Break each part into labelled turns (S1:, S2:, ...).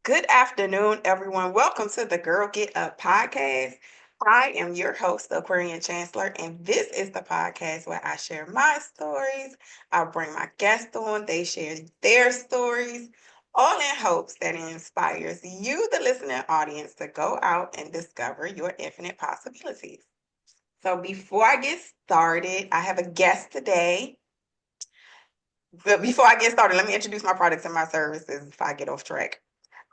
S1: Good afternoon, everyone. Welcome to the Girl Get Up podcast. I am your host, the Aquarian Chancellor, and this is the podcast where I share my stories. I bring my guests on, they share their stories, all in hopes that it inspires you, the listening audience, to go out and discover your infinite possibilities. So, before I get started, I have a guest today. But before I get started, let me introduce my products and my services if I get off track.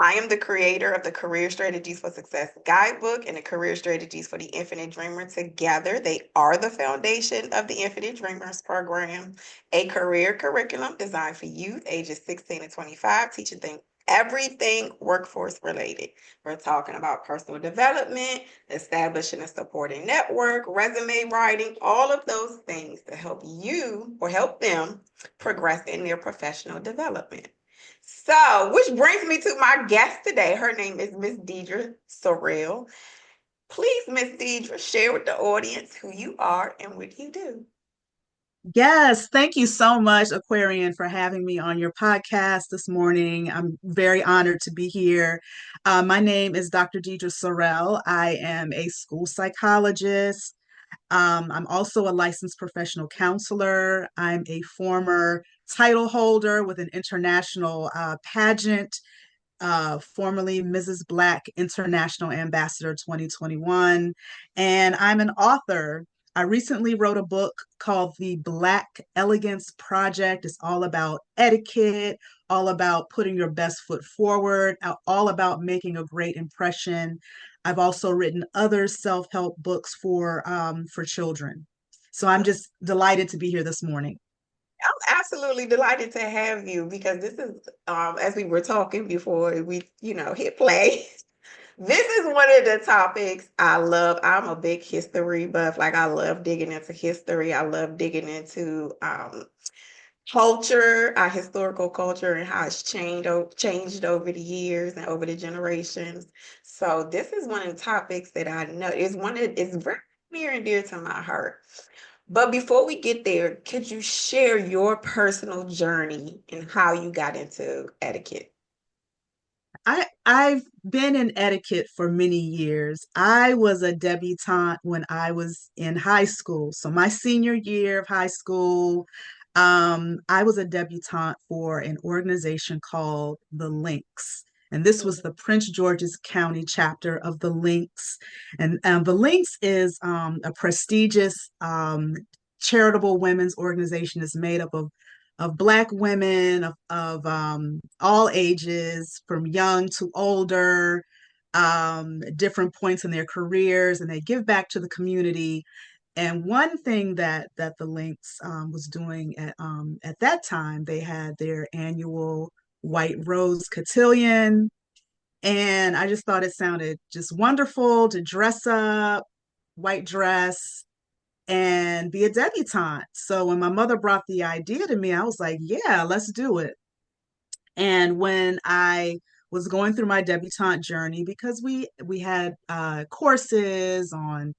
S1: I am the creator of the Career Strategies for Success guidebook and the Career Strategies for the Infinite Dreamer. Together, they are the foundation of the Infinite Dreamers program, a career curriculum designed for youth ages 16 to 25, teaching them everything workforce related. We're talking about personal development, establishing a supporting network, resume writing, all of those things to help you or help them progress in their professional development. So, which brings me to my guest today. Her name is Miss Deidra Sorrell. Please, Miss Deidra, share with the audience who you are and what you do.
S2: Yes, thank you so much, Aquarian, for having me on your podcast this morning. I'm very honored to be here. My name is Dr. Deidra Sorrell. I am a school psychologist. I'm also a licensed professional counselor. I'm a former title holder with an international pageant, formerly Mrs. Black International Ambassador 2021. And I'm an author. I recently wrote a book called The Black Elegance Project. It's all about etiquette, all about putting your best foot forward, all about making a great impression. I've also written other self-help books for children. So I'm just delighted to be here this morning.
S1: I'm absolutely delighted to have you because this is, as we were talking before we, hit play. This is one of the topics I love. I'm a big history buff. Like I love digging into history. I love digging into culture, our historical culture, and how it's changed over the years and over the generations. So this is one of the topics that I know is one of it's very near and dear to my heart. But before we get there, could you share your personal journey and how you got into etiquette?
S2: I've been in etiquette for many years. I was a debutante when I was in high school. So my senior year of high school, I was a debutante for an organization called the Links. And this was the Prince George's County chapter of the Links. And the Links is a prestigious charitable women's organization. It's made up of Black women of all ages, from young to older, different points in their careers, and they give back to the community. And one thing that the Links was doing at that time, they had their annual White Rose Cotillion, and I just thought it sounded just wonderful to dress up, white dress, and be a debutante. So when my mother brought the idea to me, I was like, yeah, let's do it. And when I was going through my debutante journey, because we had courses on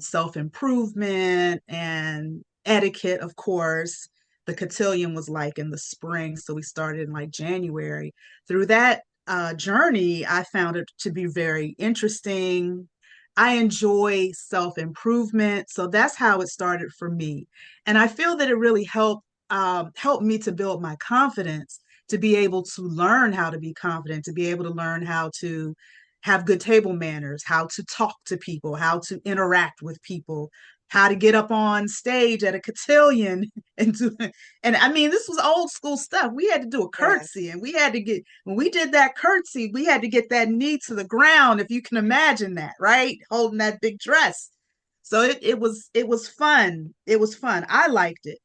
S2: self-improvement and etiquette, of course. The cotillion was like in the spring, so we started in like January. Through that journey, I found it to be very interesting. I enjoy self-improvement, so that's how it started for me. And I feel that it really helped me to build my confidence, to be able to learn how to be confident, to be able to learn how to have good table manners, how to talk to people, how to interact with people, how to get up on stage at a cotillion and do and I mean this was old school stuff. We had to do a
S1: Yes.
S2: curtsy, and we had to get when we did that curtsy, we had to get that knee to the ground, if you can imagine that, right? Holding that big dress. So it was fun. It was fun. I liked it.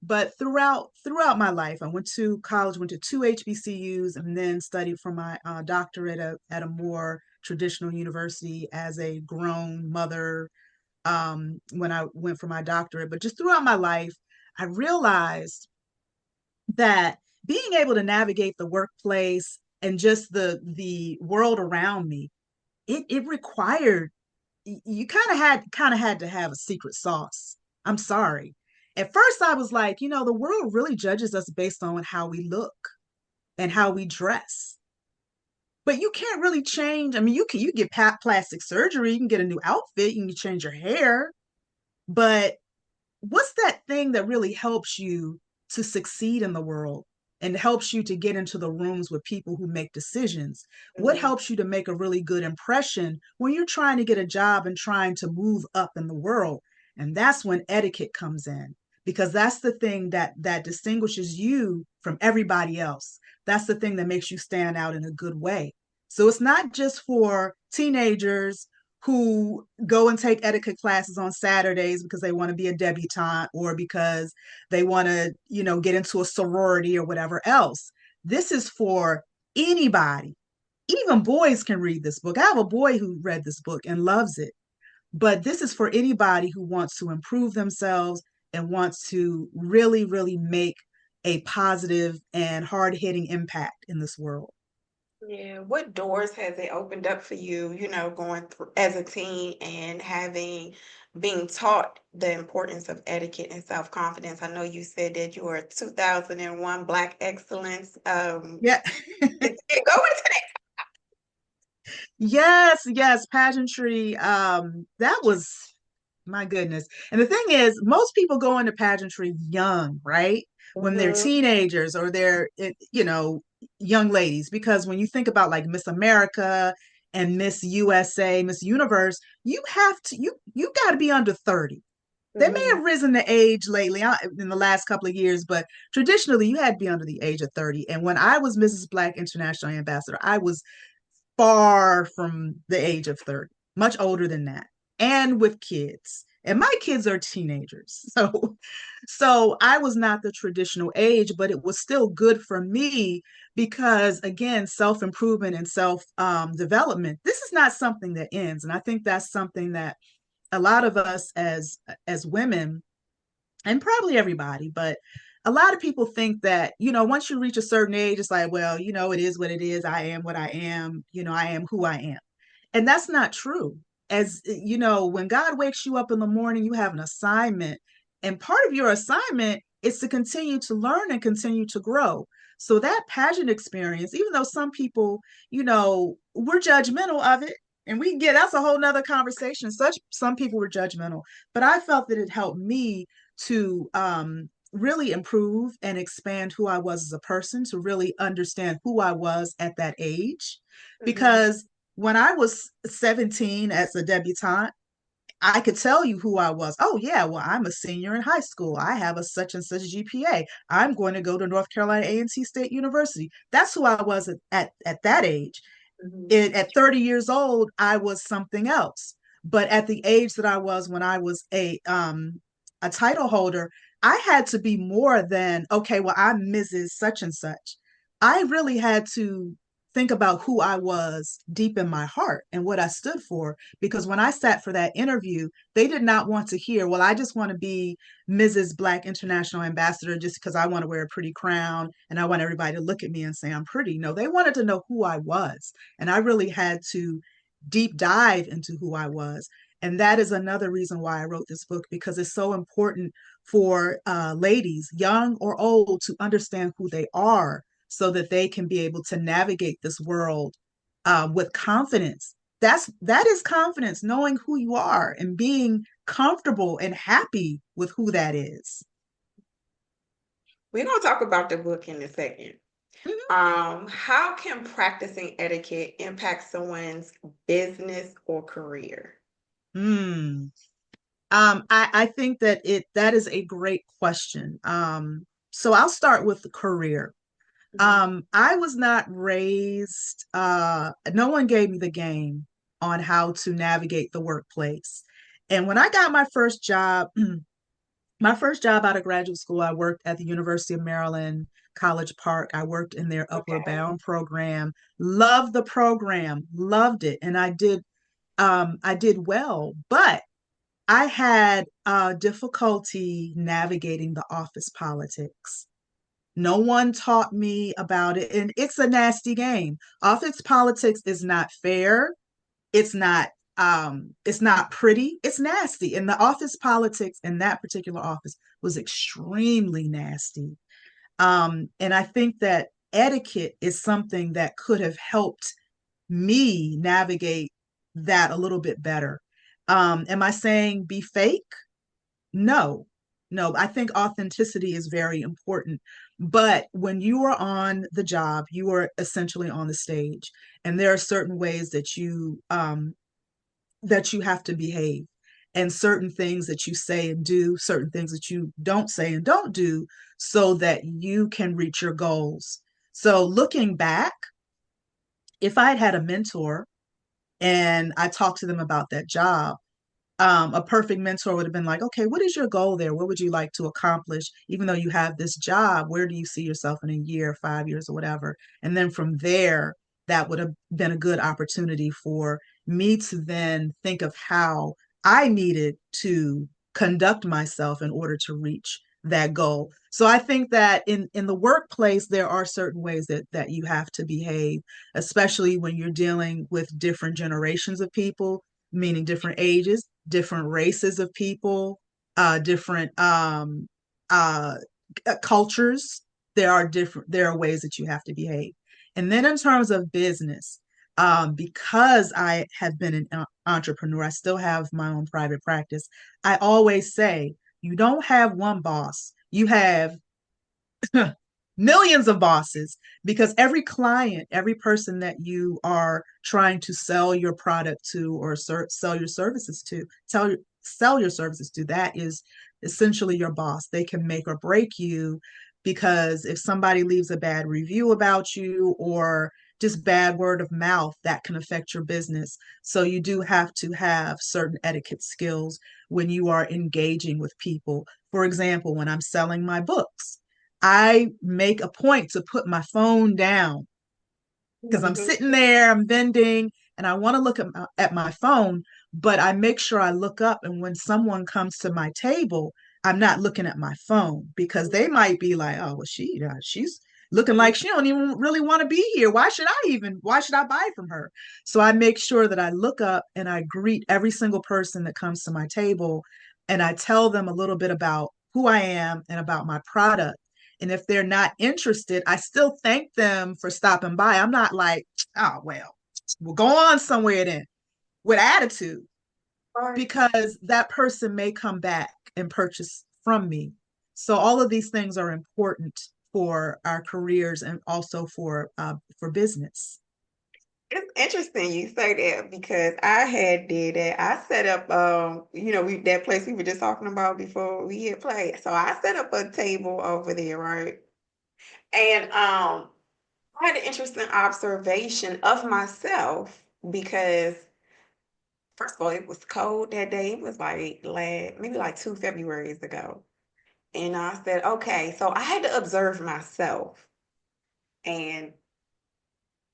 S2: But throughout my life, I went to college, went to two HBCUs, and then studied for my doctorate at a more traditional university as a grown mother when I went for my doctorate. But just throughout my life, I realized that being able to navigate the workplace and just the world around me, it required, you kind of had to have a secret sauce. I'm sorry. At first I was like, the world really judges us based on how we look and how we dress. but you can't really change. I mean, you get plastic surgery, you can get a new outfit, you can change your hair, but what's that thing that really helps you to succeed in the world and helps you to get into the rooms with people who make decisions? What
S1: Mhm.
S2: helps you to make a really good impression when you're trying to get a job and trying to move up in the world? And that's when etiquette comes in, because that's the thing that distinguishes you from everybody else. That's the thing that makes you stand out in a good way. So it's not just for teenagers who go and take etiquette classes on Saturdays because they want to be a debutante or because they want to, get into a sorority or whatever else. This is for anybody. Even boys can read this book. I have a boy who read this book and loves it. But this is for anybody who wants to improve themselves and wants to really, really make a positive and hard hitting impact in this world.
S1: Yeah, what doors has it opened up for you, going through as a teen and being taught the importance of etiquette and self-confidence? I know you said that you were a 2001 Black Excellence.
S2: Yeah.
S1: Go into
S2: Yes, yes, pageantry. That was my goodness. And the thing is, most people go into pageantry young, right?
S1: that.
S2: When they're teenagers or they're, young ladies. Because when you think about like Miss America and Miss USA, Miss Universe, you got to be under 30. They may
S1: Mhm.
S2: have risen the age lately in the last couple of years, but traditionally you had to be under the age of 30. And when I was Mrs. Black International Ambassador, I was far from the age of 30, much older than that, and with kids. And my kids are teenagers. So I was not the traditional age, but it was still good for me because again, self-improvement and self development, this is not something that ends. And I think that's something that a lot of us as women, and probably everybody, but a lot of people think that, once you reach a certain age, it's like, well, it is what it is. I am what I am. I am who I am. And that's not true. As when God wakes you up in the morning, you have an assignment. And part of your assignment is to continue to learn and continue to grow. So that pageant experience, even though some people, we're judgmental of it, and we get that's a whole nother conversation. Such some people were judgmental, but I felt that it helped me to really improve and expand who I was as a person, to really understand who I was at that age.
S1: Mhm.
S2: Because when I was 17 as a debutante, I could tell you who I was. Oh, yeah, well, I'm a senior in high school. I have a such and such GPA. I'm going to go to North Carolina A&T State University. That's who I was at that age.
S1: Mhm.
S2: At 30 years old, I was something else. But at the age that I was when I was a title holder, I had to be more than, okay, well, I'm Mrs. Such and such. I really had to think about who I was deep in my heart and what I stood for. Because when I sat for that interview, they did not want to hear, well, I just want to be Mrs. Black International Ambassador just because I want to wear a pretty crown and I want everybody to look at me and say I'm pretty. No, they wanted to know who I was. And I really had to deep dive into who I was. And that is another reason why I wrote this book, because it's so important for ladies, young or old, to understand who they are so that they can be able to navigate this world with confidence. That is confidence, knowing who you are and being comfortable and happy with who that is.
S1: We're gonna talk about the book in a second.
S2: Mhm.
S1: How can practicing etiquette impact someone's business or career?
S2: Mm. I think that is a great question. So I'll start with the career.
S1: Mhm.
S2: I was not raised, no one gave me the game on how to navigate the workplace. And when I got my first job, my first job out of graduate school, I worked at the University of Maryland, College Park. I worked in their Upward
S1: Okay.
S2: Bound program. Loved the program, loved it, and I did well. But I had difficulty navigating the office politics. No one taught me about it, and it's a nasty game. Office politics is not fair. It's not pretty. It's nasty. And the office politics in that particular office was extremely nasty. And I think that etiquette is something that could have helped me navigate that a little bit better. Am I saying be fake? No, no, I think authenticity is very important. But when you are on the job, you are essentially on the stage, and there are certain ways that you have to behave, and certain things that you say and do, certain things that you don't say and don't do, so that you can reach your goals. So looking back, if I had had a mentor and I talked to them about that job, a perfect mentor would have been like, okay, what is your goal there? What would you like to accomplish? Even though you have this job, where do you see yourself in a year, 5 years, or whatever? And then from there, that would have been a good opportunity for me to then think of how I needed to conduct myself in order to reach that goal. So I think that in the workplace, there are certain ways that you have to behave, especially when you're dealing with different generations of people, meaning different ages, different races of people, different uh, cultures. There are ways that you have to behave. And then in terms of business, because I have been an entrepreneur, I still have my own private practice. I always say, you don't have one boss, you have millions of bosses, because every client, every person that you are trying to sell your product to or sell your services to, sell your services to, that is essentially your boss. They can make or break you, because if somebody leaves a bad review about you or just bad word of mouth, that can affect your business. So you do have to have certain etiquette skills when you are engaging with people. For example, when I'm selling my books, I make a point to put my phone down, because I'm
S1: Mhm.
S2: sitting there, I'm vending, and I want to look at my phone, but I make sure I look up. And when someone comes to my table, I'm not looking at my phone, because they might be like, oh, well, she's looking like she don't even really want to be here. Why should I buy from her? So I make sure that I look up and I greet every single person that comes to my table, and I tell them a little bit about who I am and about my product. And if they're not interested, I still thank them for stopping by. I'm not like, oh, well, we'll go on somewhere then, with attitude,
S1: Right.
S2: because that person may come back and purchase from me. So all of these things are important for our careers and also for business.
S1: It's interesting you say that because I had did that. I set up we that place we were just talking about before we hit play. So I set up a table over there, right? And I had an interesting observation of myself because first of all, it was cold that day. It was like maybe like 2 Februarys ago. And I said, okay, so I had to observe myself. And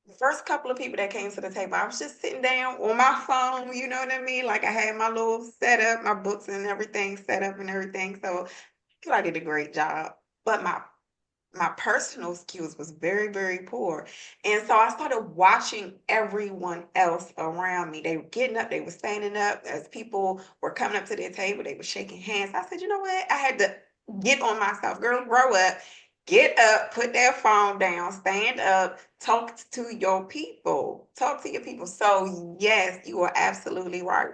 S1: the first couple of people that came to the table, I was just sitting down on my phone, you know what I mean? Like I had my little setup, my books and everything set up and everything. So I feel I did a great job. But my personal skills was very, very poor. And so I started watching everyone else around me. They were getting up, they were standing up. As people were coming up to their table, they were shaking hands. I said, you know what? I had to get on myself. Girl, grow up. Get up, put that phone down, stand up, talk to your people. Talk to your people. So, yes, you are absolutely right.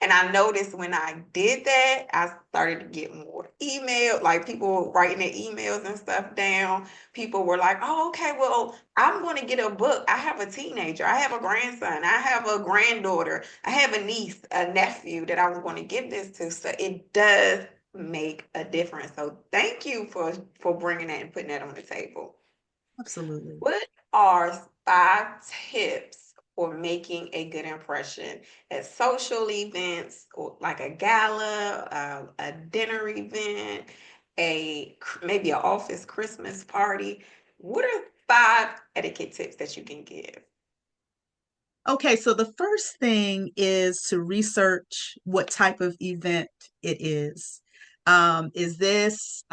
S1: And I noticed when I did that, I started to get more email, like people writing their emails and stuff down. People were like, oh, okay, well, I'm going to get a book. I have a teenager. I have a grandson. I have a granddaughter. I have a niece, a nephew that I was going to give this to. So it does make a difference. So thank you for bringing that and putting that on the table.
S2: Absolutely.
S1: What are 5 tips for making a good impression at social events or like a gala, a dinner event, maybe an office Christmas party? What are 5 etiquette tips that you can give?
S2: Okay, so the first thing is to research what type of event it is. Is this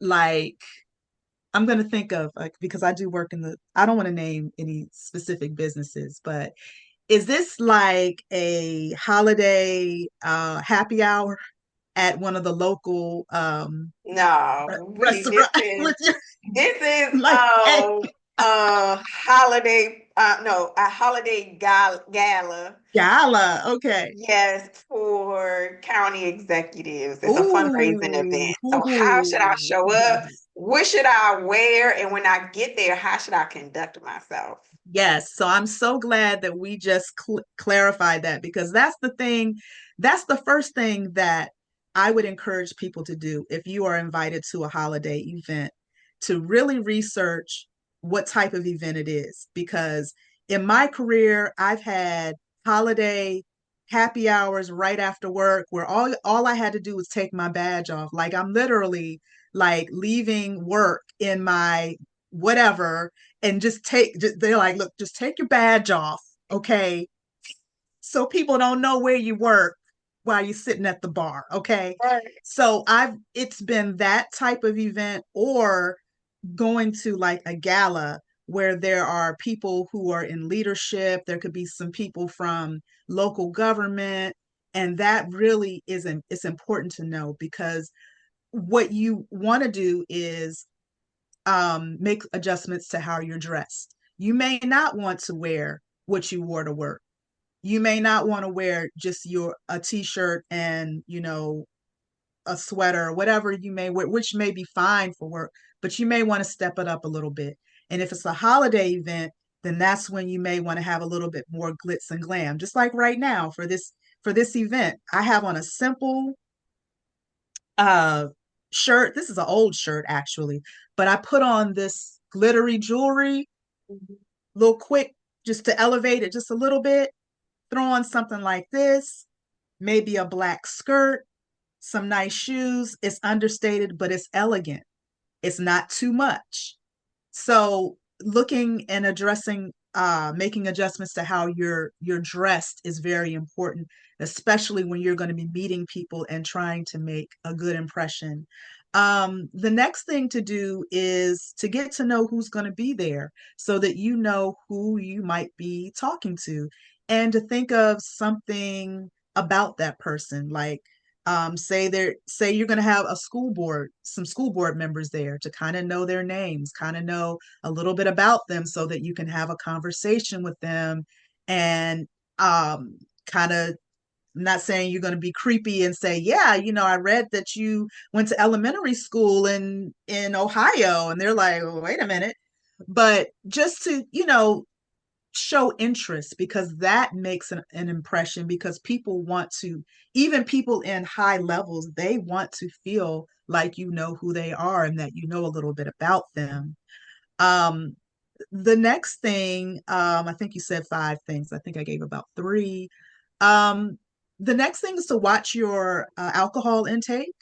S2: like, I'm going to think of, like, because I do work I don't want to name any specific businesses, but is this like a holiday happy hour at one of the local
S1: No, we this
S2: restaurants?
S1: is this is
S2: Like, hey,
S1: Holiday, no, a holiday gala.
S2: Gala. Okay.
S1: Yes, for county executives. It's a fundraising
S2: Ooh.
S1: event. So how should I show up? What should I wear? And when I get there, how should I conduct myself?
S2: Yes, so I'm so glad that we just clarified that because that's the thing, that's the first thing that I would encourage people to do if you are invited to a holiday event, to really research what type of event it is. Because in my career, I've had holiday happy hours right after work where all I had to do was take my badge off. Like I'm literally like leaving work in my whatever and they're like, look, just take your badge off, okay, so people don't know where you work while you're sitting at the bar, okay.
S1: Right.
S2: So I've it's been that type of event, or going to like a gala where there are people who are in leadership, there could be some people from local government, and that really isn't it's important to know because what you want to do is make adjustments to how you're dressed. You may not want to wear what you wore to work. You may not want to wear just your a t-shirt and a sweater or whatever you may wear, which may be fine for work, but you may want to step it up a little bit. And if it's a holiday event, then that's when you may want to have a little bit more glitz and glam. Just like right now for this event, I have on a simple uh shirt. This is an old shirt actually, but I put on this glittery jewelry,
S1: Mhm.
S2: little quick, just to elevate it just a little bit. Throw on something like this, maybe a black skirt, some nice shoes. It's understated, but it's elegant. It's not too much. So looking and addressing making adjustments to how you're dressed is very important, especially when you're going to be meeting people and trying to make a good impression. The next thing to do is to get to know who's going to be there so that you know who you might be talking to, and to think of something about that person, like say you're going to have some school board members there, to kind of know their names, kind of know a little bit about them so that you can have a conversation with them, and kind of, not saying you're going to be creepy and say, yeah, I read that you went to elementary school in Ohio, and they're like, oh, wait a minute, but just to show interest, because that makes an impression, because people want to, even people in high levels, they want to feel like you know who they are and that you know a little bit about them. um the next thing, I think you said five things, I think I gave about three. um the next thing is to watch your alcohol intake.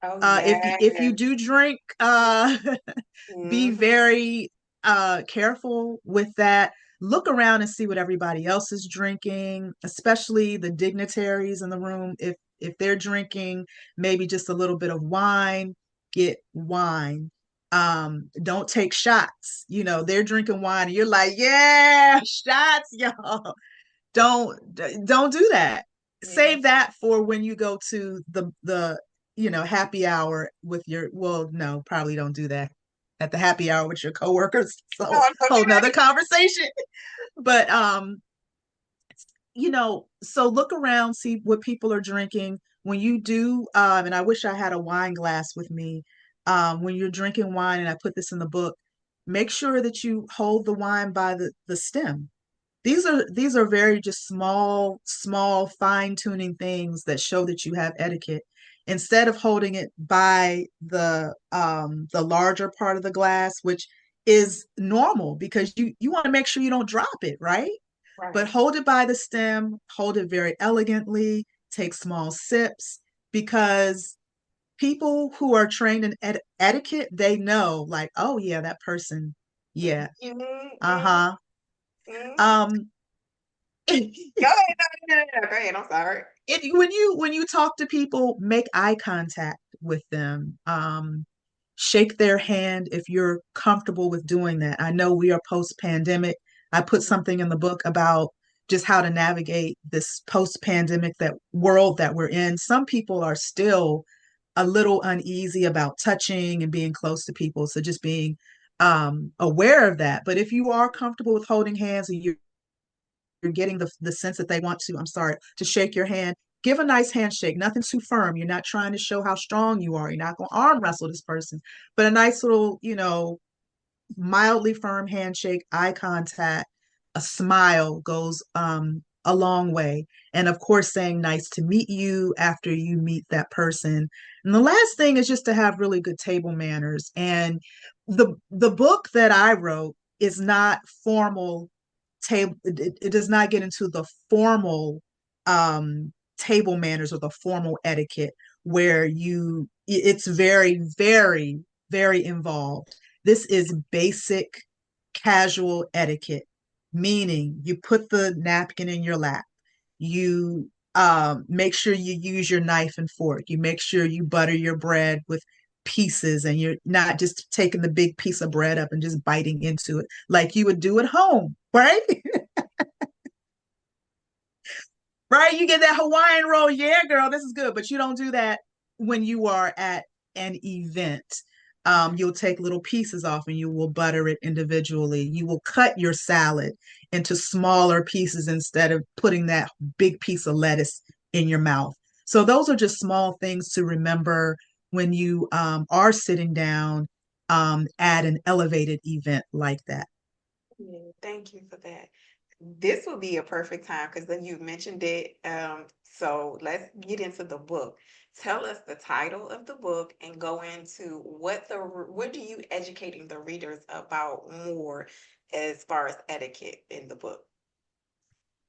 S1: Oh,
S2: If you
S1: yes.
S2: do drink, be
S1: Mhm.
S2: very careful with that. Look around and see what everybody else is drinking, especially the dignitaries in the room. If they're drinking maybe just a little bit of wine, get wine. Don't take shots. They're drinking wine and you're like, yeah, shots, y'all. Don't do that.
S1: Yeah.
S2: Save that for when you go to the happy hour with your, well, no, probably don't do that at the happy hour with your coworkers. So
S1: Oh,
S2: whole nother
S1: okay.
S2: conversation. But so look around, see what people are drinking. When you do, and I wish I had a wine glass with me. When you're drinking wine, and I put this in the book, make sure that you hold the wine by the stem. These are very just small fine tuning things that show that you have etiquette. Instead of holding it by the larger part of the glass, which is normal because you want to make sure you don't drop it, right? But
S1: Right.
S2: hold it by the stem, hold it very elegantly, take small sips, because people who are trained in etiquette, they know, like, oh yeah, that person, yeah,
S1: Mhm, mhm,
S2: uh-huh.
S1: mhm.
S2: um
S1: Go ahead. No, no, no, no. Go ahead. I'm sorry.
S2: when you talk to people, make eye contact with them. Shake their hand if you're comfortable with doing that. I know we are post pandemic. I put something in the book about just how to navigate this post pandemic that world that we're in. Some people are still a little uneasy about touching and being close to people. So just being aware of that. But if you are comfortable with holding hands and you're getting the sense that they want to, I'm sorry, to shake your hand, give a nice handshake, nothing too firm. You're not trying to show how strong you are. You're not going to arm wrestle this person, but a nice little, mildly firm handshake, eye contact, a smile goes a long way. And of course, saying nice to meet you after you meet that person. And the last thing is just to have really good table manners. And the book that I wrote is not formal table. It does not get into the formal table manners or the formal etiquette where it's very, very, very involved. This is basic casual etiquette, meaning you put the napkin in your lap. You make sure you use your knife and fork. You make sure you butter your bread with pieces and you're not just taking the big piece of bread up and just biting into it like you would do at home, right? Right? You get that Hawaiian roll. Yeah, girl, this is good. But you don't do that when you are at an event. You'll take little pieces off and you will butter it individually. You will cut your salad into smaller pieces instead of putting that big piece of lettuce in your mouth. So, those are just small things to remember when you are sitting down at an elevated event like that.
S1: Yeah, thank you for that. This would be a perfect time because then you mentioned it. So let's get into the book. Tell us the title of the book and go into what are you educating the readers about more as far as etiquette in the book.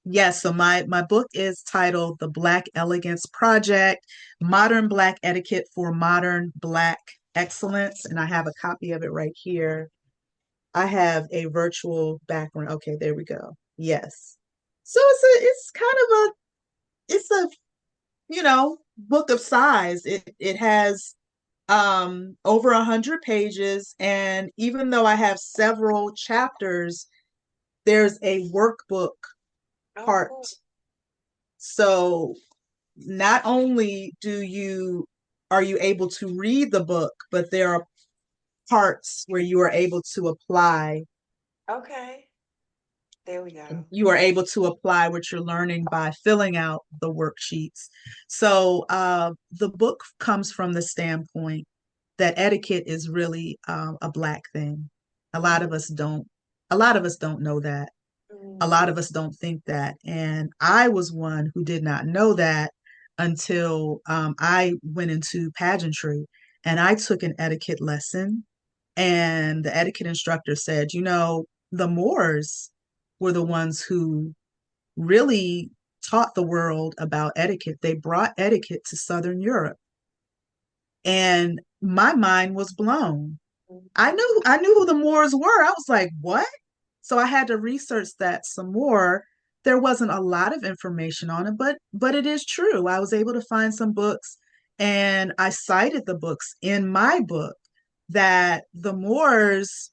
S2: Yes, so my book is titled The Black Elegance Project: Modern Black Etiquette for Modern Black Excellence, and I have a copy of it right here. I have a virtual background. Okay, there we go. Yes. So it's kind of a book of size. It has over 100 pages, and even though I have several chapters, there's a workbook
S1: Oh,
S2: part.
S1: cool.
S2: So not only do you are you able to read the book, but there are parts where
S1: Okay. There we go.
S2: you are able to apply what you're learning by filling out the worksheets. So the book comes from the standpoint that etiquette is really a black thing. A lot of
S1: Mhm.
S2: us don't. A lot of us don't know that. A lot
S1: Mhm.
S2: of us don't think that. And I was one who did not know that until I went into pageantry and I took an etiquette lesson. And the etiquette instructor said, the Moors were the ones who really taught the world about etiquette. They brought etiquette to Southern Europe. And my mind was blown. I knew who the Moors were. I was like, what? So I had to research that some more. There wasn't a lot of information on it, but it is true. I was able to find some books and I cited the books in my book that the Moors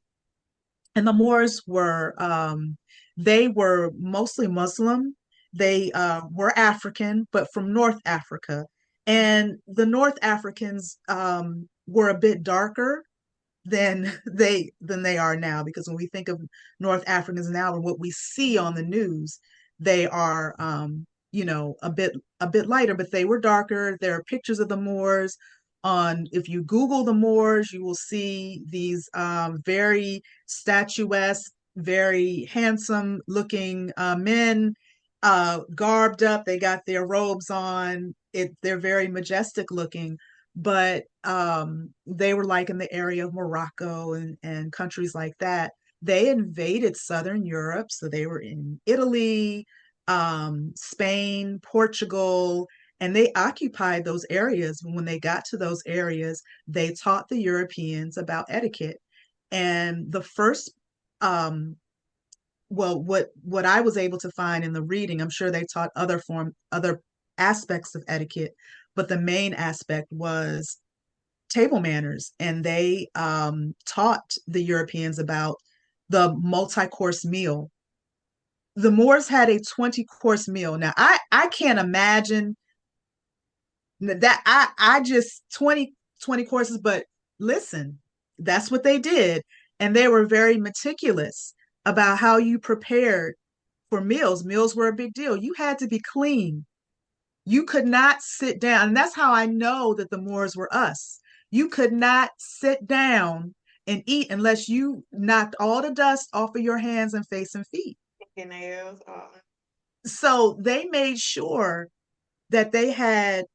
S2: they were mostly Muslim. They were African, but from North Africa. And the North Africans were a bit darker than they are now, because when we think of North Africans now and what we see on the news, they are a bit lighter, but they were darker. There are pictures of the Moors on, if you Google the Moors, you will see these very statuesque, very handsome looking men, garbed up. They got their robes on. They're very majestic looking, but they were like in the area of Morocco and countries like that. They invaded Southern Europe, so they were in Italy, Spain, Portugal, and they occupied those areas. When they got to those areas, they taught the Europeans about etiquette. And the first, well, what I was able to find in the reading, I'm sure they taught other aspects of etiquette, but the main aspect was table manners, and they taught the Europeans about the multi-course meal. The Moors had a 20-course meal. Now I can't imagine that. I just 20 courses, but listen, that's what they did. and they were very meticulous about how you prepared for meals. Meals were a big deal. You had to be clean. You could not sit down. And that's how I know that the Moors were us. You could not sit down and eat unless you knocked all the dust off of your hands and face and feet.
S1: Fingernails.
S2: So they made sure that they had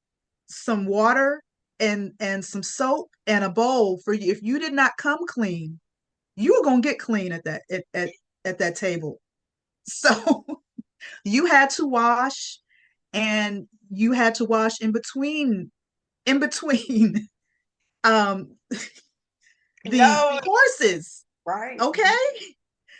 S2: some water and some soap and a bowl for you. If you did not come clean, you were gonna get clean at that table. So you had to wash, and you had to wash in between um the
S1: No,
S2: courses.
S1: right.
S2: Okay.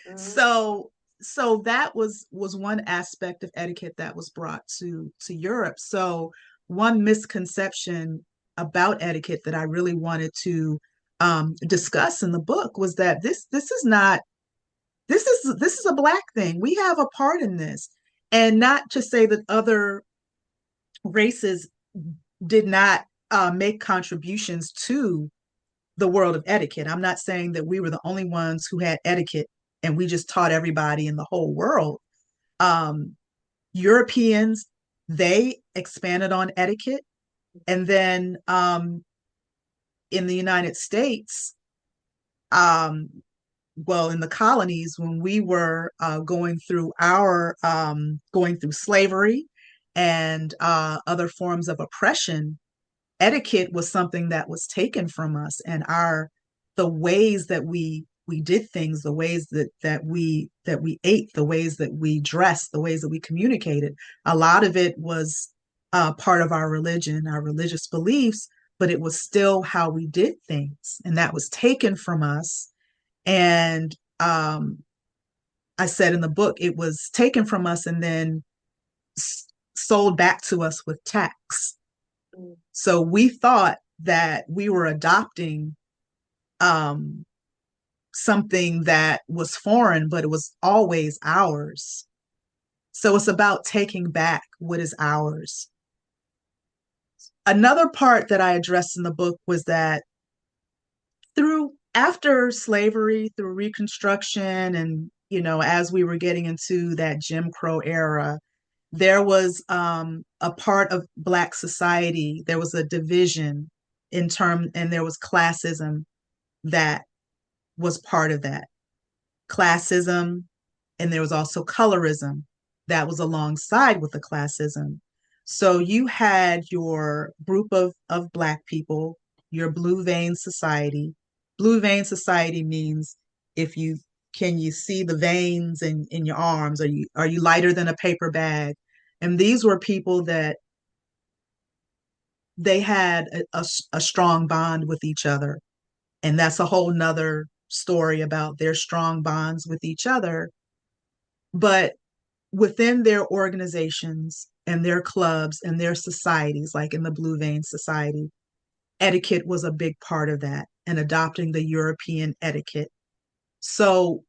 S1: Mhm.
S2: So that was one aspect of etiquette that was brought to Europe. So one misconception about etiquette that I really wanted to discuss in the book was that this is not this is a Black thing. We have a part in this, and not to say that other races did not make contributions to the world of etiquette. I'm not saying that we were the only ones who had etiquette and we just taught everybody in the whole world. Um, Europeans, they expanded on etiquette. And then in the United States, um, well, in the colonies, when we were going through slavery and other forms of oppression, etiquette was something that was taken from us, and our the ways that we did things, the ways that we ate, the ways that we dressed, the ways that we communicated, a lot of it was part of our religion, our religious beliefs, but it was still how we did things, and that was taken from us. And I said in the book, it was taken from us and then sold back to us with tax.
S1: Mm.
S2: So we thought that we were adopting um, something that was foreign, but it was always ours. So it's about taking back what is ours. Another part that I addressed in the book was that through after slavery, through Reconstruction, and as we were getting into that Jim Crow era, there was a part of Black society. There was a division and there was classism that was part of that. Classism, and there was also colorism that was alongside with the classism. So you had your group of Black people, your blue vein society. Blue vein society means if you can you see the veins in your arms? Are you lighter than a paper bag? And these were people that they had a strong bond with each other. And that's a whole nother story about their strong bonds with each other. But within their organizations and their clubs and their societies, like in the Blue Vein Society, etiquette was a big part of that, and adopting the European etiquette. So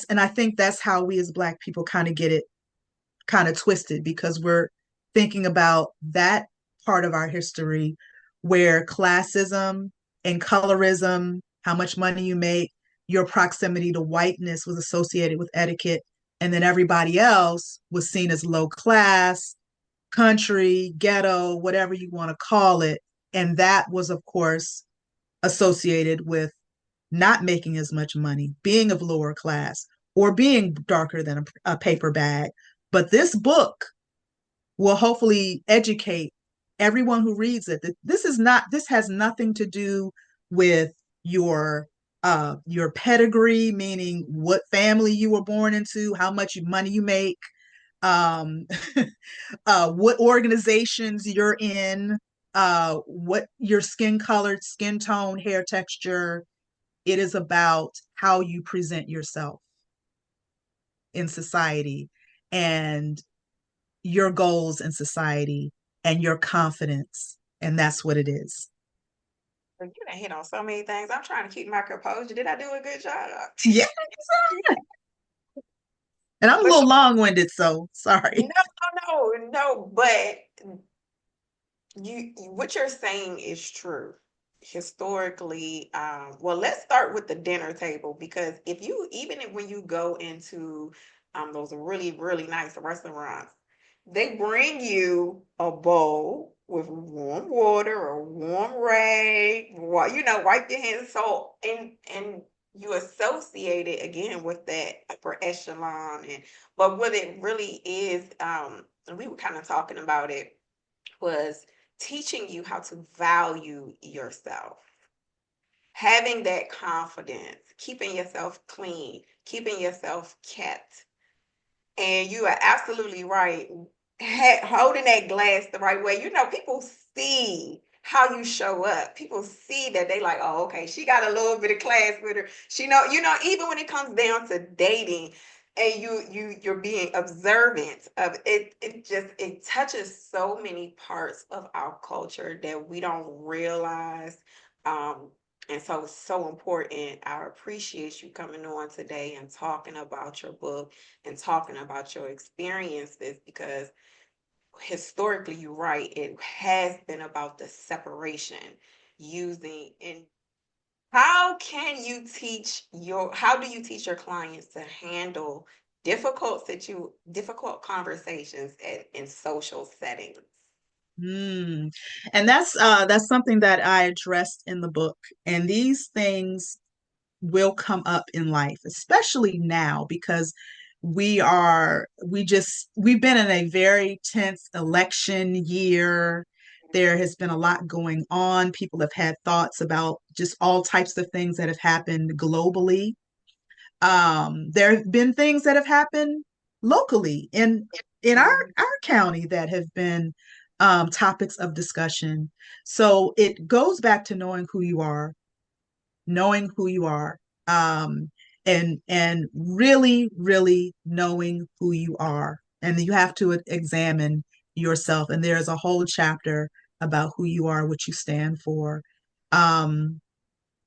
S2: and I think that's how we as Black people kind of get it kind of twisted, because we're thinking about that part of our history where classism and colorism, how much money you make, your proximity to whiteness was associated with etiquette. And then everybody else was seen as low class, country, ghetto, whatever you want to call it. And that was, of course, associated with not making as much money, being of lower class, or being darker than a paper bag. But this book will hopefully educate everyone who reads it that this has nothing to do with your pedigree, meaning what family you were born into, how much money you make, um, what organizations you're in, what your skin color, skin tone, hair texture. It is about how you present yourself in society, and your goals in society, and your confidence. And that's what it is.
S1: You done hit on so many things. I'm trying to keep my composure. Did I do a good job?
S2: Yeah. And I'm a
S1: But
S2: little long-winded, so
S1: no,
S2: sorry.
S1: no, no, no. But what you're saying is true. historically, well, let's start with the dinner table, because when you go into those really, really nice restaurants, they bring you a bowl with warm water or warm rag, wipe your hands. So, and you associate it again with that upper echelon. But what it really is, and we were kind of talking about it, was teaching you how to value yourself, having that confidence, keeping yourself clean, keeping yourself kept. And you are absolutely right. Holding that glass the right way. People see how you show up. People see that they like, oh, okay, she got a little bit of class with her. Even when it comes down to dating, and you're being observant of it. It touches so many parts of our culture that we don't realize. Um, and so it's so important. I appreciate you coming on today and talking about your book and talking about your experiences, because historically, you're right, it has been about the separation, using. And how do you teach your clients to handle difficult conversations in social settings?
S2: Mm. And that's something that I addressed in the book. And these things will come up in life, especially now because we've been in a very tense election year. There has been a lot going on. People have had thoughts about just all types of things that have happened globally. There have been things that have happened locally in
S1: Mhm.
S2: our county that have been topics of discussion. So it goes back to knowing who you are, um, and really, really knowing who you are. And you have to examine yourself. And there's a whole chapter about who you are, what you stand for. Um,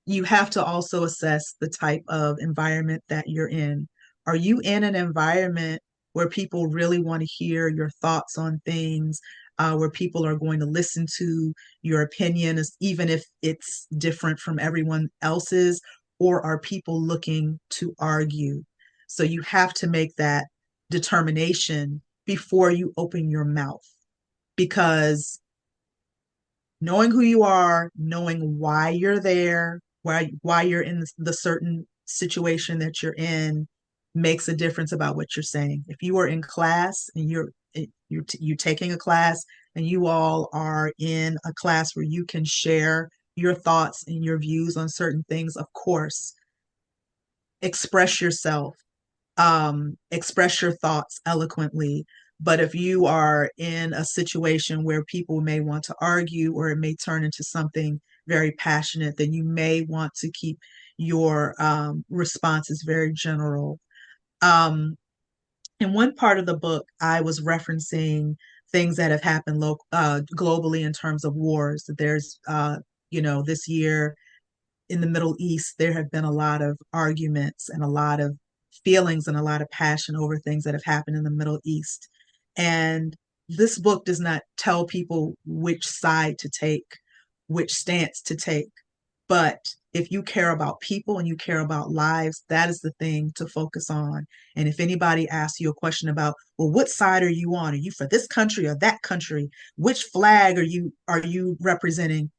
S2: you have to also assess the type of environment that you're in. Are you in an environment where people really want to hear your thoughts on things, where people are going to listen to your opinion, even if it's different from everyone else's, or are people looking to argue? So you have to make that determination before you open your mouth, because knowing who you are, knowing why you're there, why you're in the certain situation that you're in makes a difference about what you're saying. If you are in class and you're taking a class and you all are in a class where you can share your thoughts and your views on certain things, of course, express yourself, express your thoughts eloquently. But if you are in a situation where people may want to argue or it may turn into something very passionate, then you may want to keep your responses very general. Um, in one part of the book, I was referencing things that have happened globally in terms of wars. There's, this year in the Middle East, there have been a lot of arguments and a lot of feelings and a lot of passion over things that have happened in the Middle East. And this book does not tell people which side to take, which stance to take. But if you care about people and you care about lives, that is the thing to focus on. And if anybody asks you a question about, well, what side are you on? Are you for this country or that country? Which flag are you representing?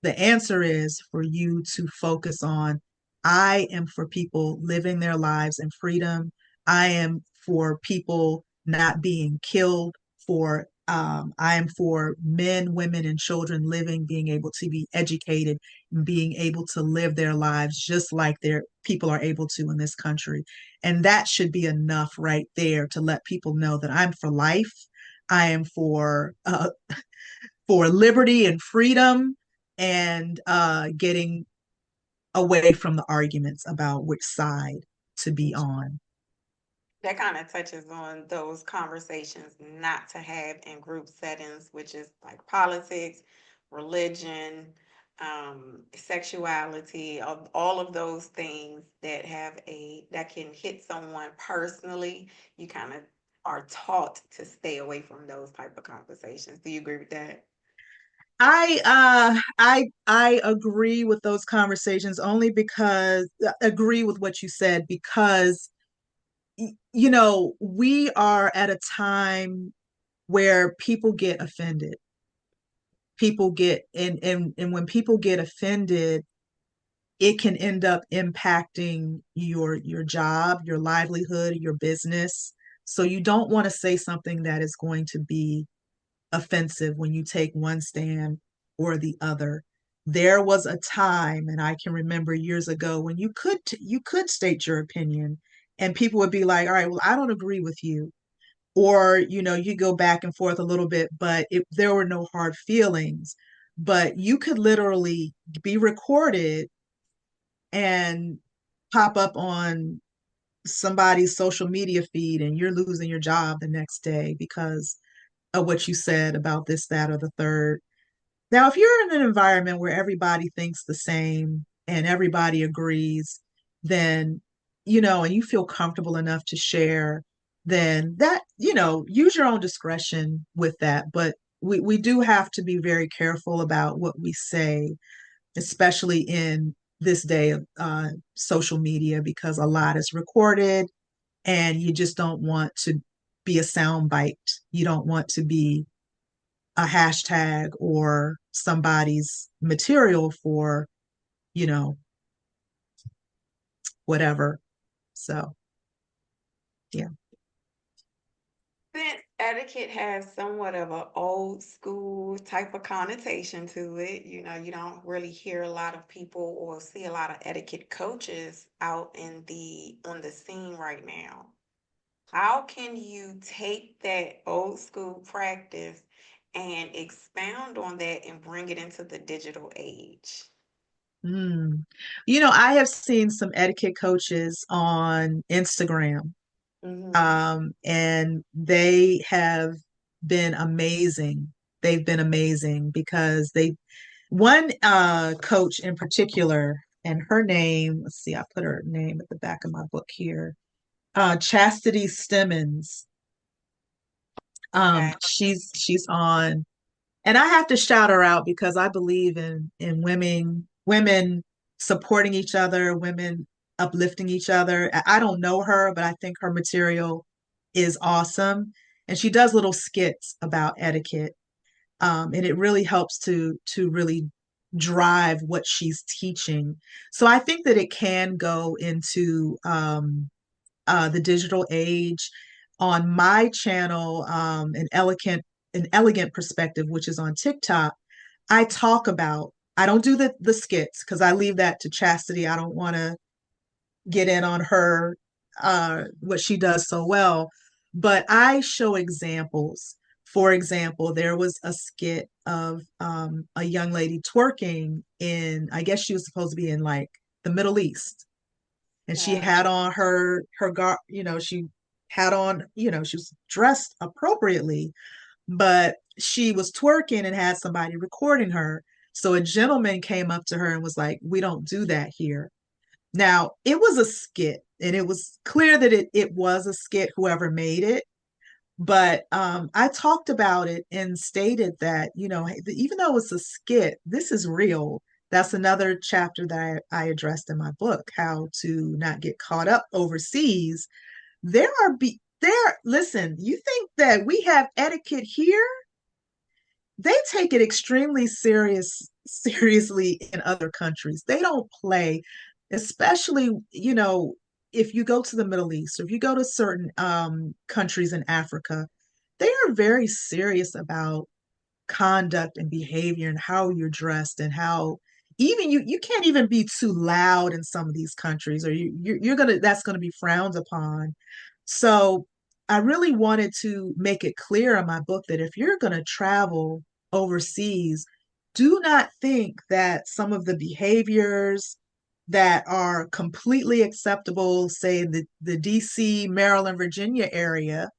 S2: The answer is for you to focus on, I am for people living their lives in freedom. I am for people not being killed. I am for men, women, and children living, being able to be educated and being able to live their lives just like their people are able to in this country. And that should be enough right there to let people know that I'm for life. I am for liberty and freedom, and getting away from the arguments about which side to be on.
S1: That kind of touches on those conversations not to have in group settings, which is like politics, religion, sexuality, all of those things that can hit someone personally. You kind of are taught to stay away from those type of conversations. Do you agree with that?
S2: I agree with those conversations only because agree with what you said because we are at a time where people get offended. People get and when people get offended, it can end up impacting your job, your livelihood, your business. So you don't want to say something that is going to be offensive when you take one stand or the other. There was a time, and I can remember years ago when you could state your opinion, and people would be like, "All right, well, I don't agree with you," or you go back and forth a little bit, but there were no hard feelings. But you could literally be recorded and pop up on somebody's social media feed, and you're losing your job the next day because of what you said about this, that, or the third. Now, if you're in an environment where everybody thinks the same and everybody agrees, then, and you feel comfortable enough to share, then that, use your own discretion with that. But we do have to be very careful about what we say, especially in this day of social media, because a lot is recorded and you just don't want to be a soundbite. You don't want to be a hashtag or somebody's material for, you know, whatever. So, yeah.
S1: Since etiquette has somewhat of an old school type of connotation to it, you don't really hear a lot of people or see a lot of etiquette coaches out on the scene right now. How can you take that old school practice and expound on that and bring it into the digital age?
S2: Mm. I have seen some etiquette coaches on Instagram,
S1: Hmm.
S2: and they have been amazing. They've been amazing because one coach in particular, and her name, let's see, I put her name at the back of my book here, Chastity Stemmons.
S1: Okay.
S2: She's on, and I have to shout her out because I believe in women supporting each other, women uplifting each other. I don't know her, but I think her material is awesome, and she does little skits about etiquette, and it really helps to really drive what she's teaching. So I think that it can go into the digital age. On my channel, an elegant perspective, which is on TikTok, I talk about. I don't do the skits because I leave that to Chastity. I don't want to get in on her, what she does so well, but I show examples. For example, there was a skit of a young lady twerking in, I guess she was supposed to be in like the Middle East, and she
S1: Yeah.
S2: had on her gar, she had on, she was dressed appropriately, but she was twerking and had somebody recording her. So a gentleman came up to her and was like, "We don't do that here." Now, it was a skit, and it was clear that it was a skit, whoever made it. But I talked about it and stated that, even though it's a skit, this is real. That's another chapter that I addressed in my book, how to not get caught up overseas. Listen, you think that we have etiquette here? They take it extremely seriously in other countries. They don't play, especially, if you go to the Middle East or if you go to certain countries in Africa, they are very serious about conduct and behavior and how you're dressed, and how even you can't even be too loud in some of these countries, or you're gonna that's gonna be frowned upon. So I really wanted to make it clear in my book that if you're gonna travel overseas, do not think that some of the behaviors that are completely acceptable, say in the DC, Maryland, Virginia area,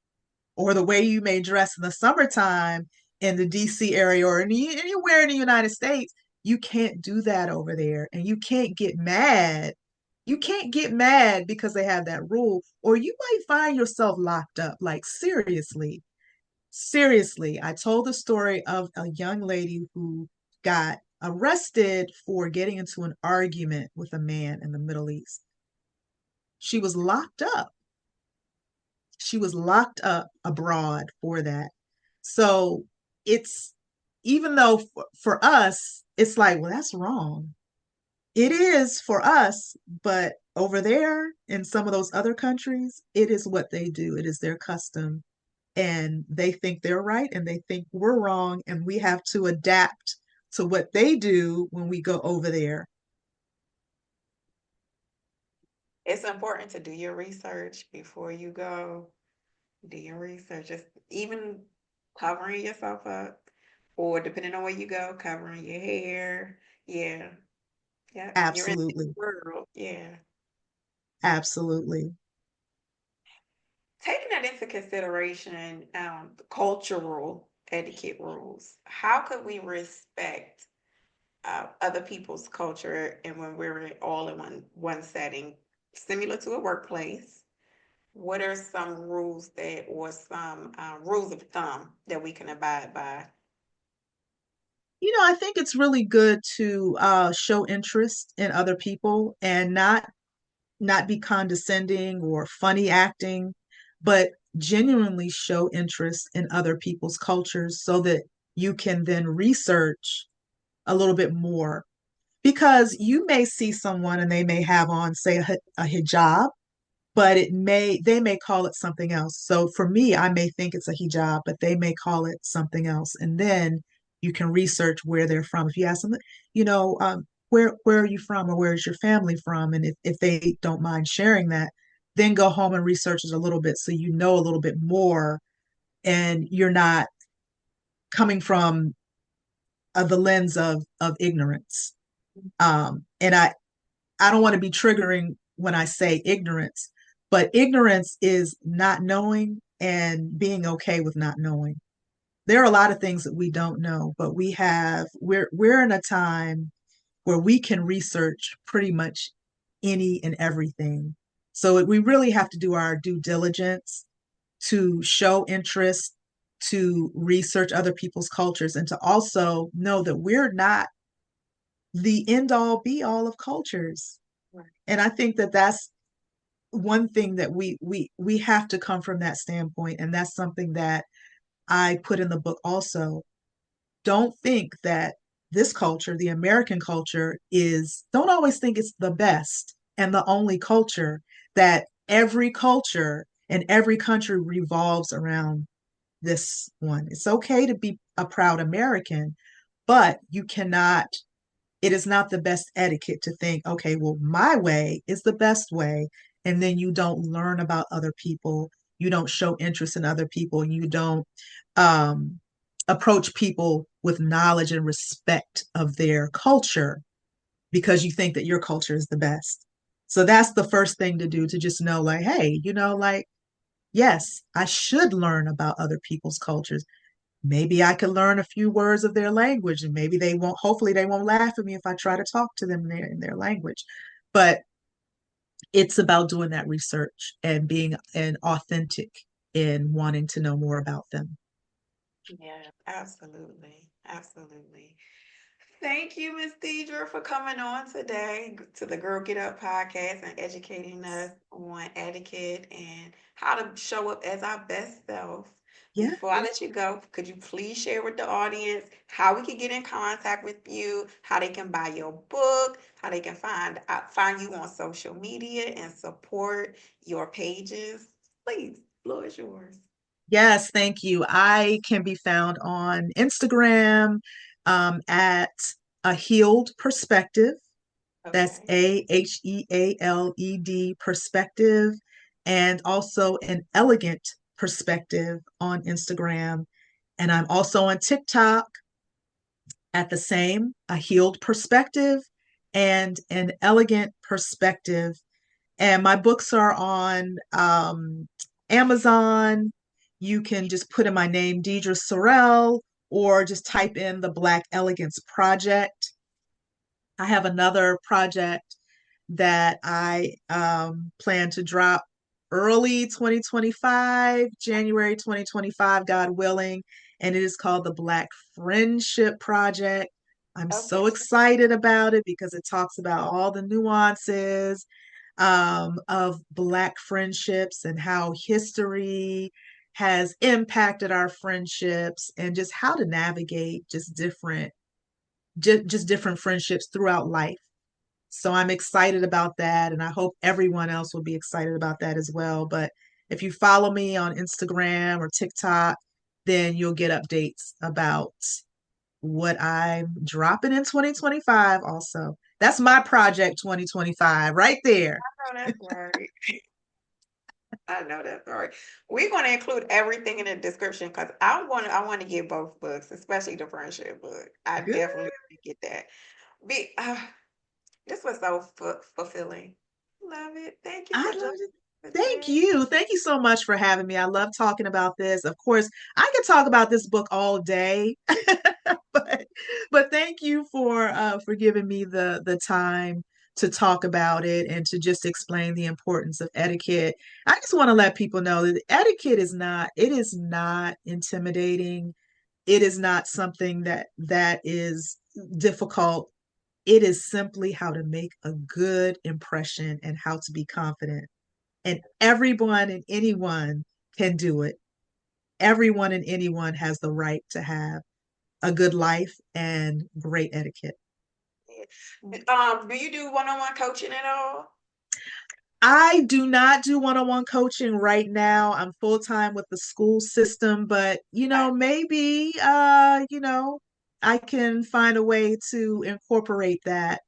S2: or the way you may dress in the summertime in the DC area or anywhere in the United States, you can't do that over there. And you can't get mad. You can't get mad because they have that rule, or you might find yourself locked up. Like, seriously. Seriously, I told the story of a young lady who got arrested for getting into an argument with a man in the Middle East. She was locked up. She was locked up abroad for that. So it's, even though for us, it's like, well, that's wrong. It is for us, but over there in some of those other countries, it is what they do. It is their custom. And they think they're right and they think we're wrong. And we have to adapt to what they do when we go over there.
S1: It's important to do your research before you go. Do your research. Just even covering yourself up, or depending on where you go, covering your hair. Yeah. Yeah. You're in the
S2: Absolutely.
S1: world. Yeah.
S2: Absolutely.
S1: Taking that into consideration, cultural etiquette rules, how could we respect other people's culture and when we're all in one setting, similar to a workplace? What are some rules that, or some rules of thumb that we can abide by?
S2: I think it's really good to show interest in other people and not be condescending or funny acting, but genuinely show interest in other people's cultures so that you can then research a little bit more. Because you may see someone and they may have on, say, a hijab, but they may call it something else. So for me, I may think it's a hijab, but they may call it something else. And then you can research where they're from. If you ask them, where are you from or where is your family from? And if they don't mind sharing that, then go home and research it a little bit so you know a little bit more and you're not coming from the lens of ignorance. And I don't want to be triggering when I say ignorance, but ignorance is not knowing and being okay with not knowing. There are a lot of things that we don't know, but we're in a time where we can research pretty much any and everything. So we really have to do our due diligence to show interest, to research other people's cultures, and to also know that we're not the end all be all of cultures.
S1: Right.
S2: And I think that that's one thing that we have to come from that standpoint, and that's something that I put in the book also. Don't think that this culture, the American culture, don't always think it's the best and the only culture, that every culture and every country revolves around this one. It's okay to be a proud American, but it is not the best etiquette to think, okay, well, my way is the best way. And then you don't learn about other people, you don't show interest in other people, and you don't um, approach people with knowledge and respect of their culture because you think that your culture is the best. So that's the first thing to do, to just know, like, hey, like, yes, I should learn about other people's cultures. Maybe I could learn a few words of their language, and maybe hopefully they won't laugh at me if I try to talk to them in their language. But it's about doing that research and being an authentic in wanting to know more about them.
S1: Yeah, absolutely. Absolutely. Thank you, Miss Deidra, for coming on today to the Girl Get Up podcast and educating us on etiquette and how to show up as our best self.
S2: Yeah.
S1: Before I let you go, could you please share with the audience how we can get in contact with you, how they can buy your book, how they can find you on social media and support your pages? Please, floor is yours.
S2: Yes, thank you. I can be found on Instagram at a healed perspective. That's
S1: Okay.
S2: AHEALED perspective, and also an elegant perspective on Instagram. And I'm also on TikTok at the same, a healed perspective and an elegant perspective. And my books are on Amazon. You can just put in my name, Deidra Sorrell, or just type in the Black Elegance Project. I have another project that I plan to drop early 2025, January 2025, God willing, and it is called the Black Friendship Project. I'm so
S1: Okay.
S2: excited about it because it talks about all the nuances of Black friendships and how history has impacted our friendships and just how to navigate just different friendships throughout life. So I'm excited about that, and I hope everyone else will be excited about that as well. But if you follow me on Instagram or TikTok, then you'll get updates about what I'm dropping in 2025 also. That's my project 2025 right there.
S1: I know that's right. I know that's right. We're going to include everything in the description because I want to get both books, especially the friendship book. I
S2: Good.
S1: definitely want to get that. Be This was so fulfilling. Love it. Thank you
S2: I
S1: for
S2: love
S1: joining
S2: it.
S1: me
S2: Thank
S1: today.
S2: you. Thank you so much for having me. I love talking about this. Of course, I could talk about this book all day, but thank you for giving me the time to talk about it and to just explain the importance of etiquette. I just want to let people know that etiquette is not intimidating. It is not something that is difficult. It is simply how to make a good impression and how to be confident. And everyone and anyone can do it. Everyone and anyone has the right to have a good life and great etiquette.
S1: Do you do one-on-one coaching at all?
S2: I do not do one-on-one coaching right now. I'm full-time with the school system, but maybe I can find a way to incorporate that.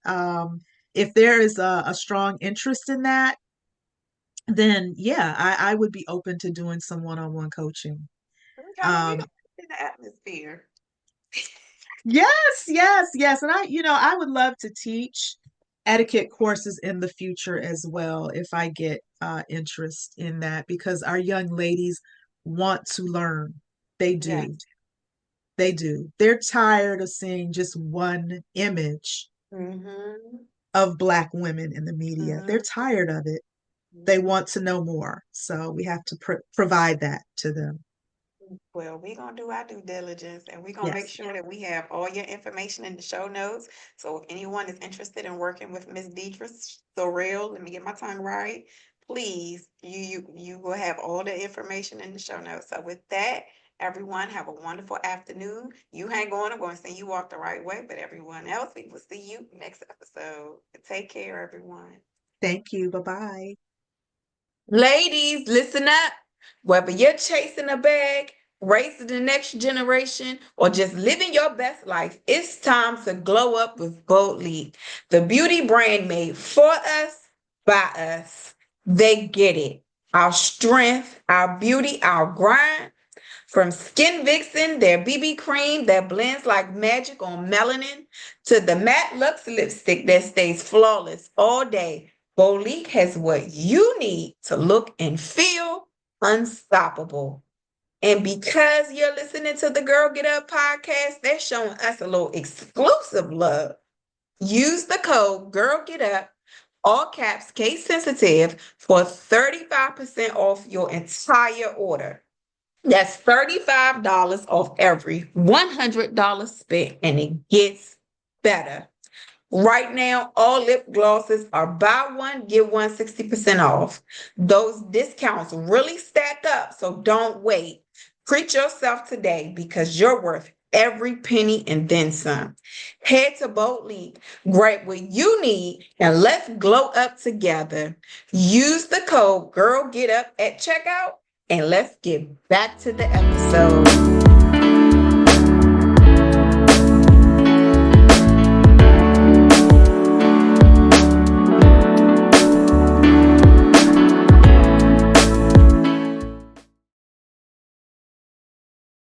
S2: If there is a strong interest in that, then yeah, I would be open to doing some one-on-one coaching.
S1: Okay, well, we
S2: Um,
S1: gonna put in the atmosphere.
S2: yes, yes, yes. And I would love to teach etiquette courses in the future as well if I get interest in that because our young ladies want to learn. They
S1: Yes.
S2: do. They do. They're tired of seeing just one image
S1: Mm-hmm.
S2: of Black women in the media. They're
S1: Mm-hmm.
S2: tired of it. They want to know more. So we have to provide that to them.
S1: Well, we're gonna do our due diligence and we're gonna make
S2: Yes.
S1: sure that we have all your information in the show notes. So if anyone is interested in working with Miss Deidra Sorrell, let me get my tongue right, please, you will have all the information in the show notes. So with that, everyone have a wonderful afternoon. You hang on, I'm going to send you walk the right way, but everyone else, we will see you next episode. Take care, everyone.
S2: Thank you. Bye-bye.
S1: Ladies, listen up. Whether you're chasing a bag, raising the next generation, or just living your best life, it's time to glow up with Bold Leap, the beauty brand made for us, by us. They get it. Our strength, our beauty, our grind. From Skin Vixen, their BB cream that blends like magic on melanin, to the matte Luxe lipstick that stays flawless all day, Bolique has what you need to look and feel unstoppable. And because you're listening to the Girl Get Up podcast, they're showing us a little exclusive love. Use the code Girl Get Up, all caps, case sensitive, for 35% off your entire order. That's $35 off every $100 spent, and it gets better. Right now, all lip glosses are buy one, get one 60% off. Those discounts really stack up, so don't wait. Treat yourself today because you're worth every penny and then some. Head to Bold Leap, grab what you need, and let's glow up together. Use the code GIRLGETUP at checkout, and let's get back to the episode.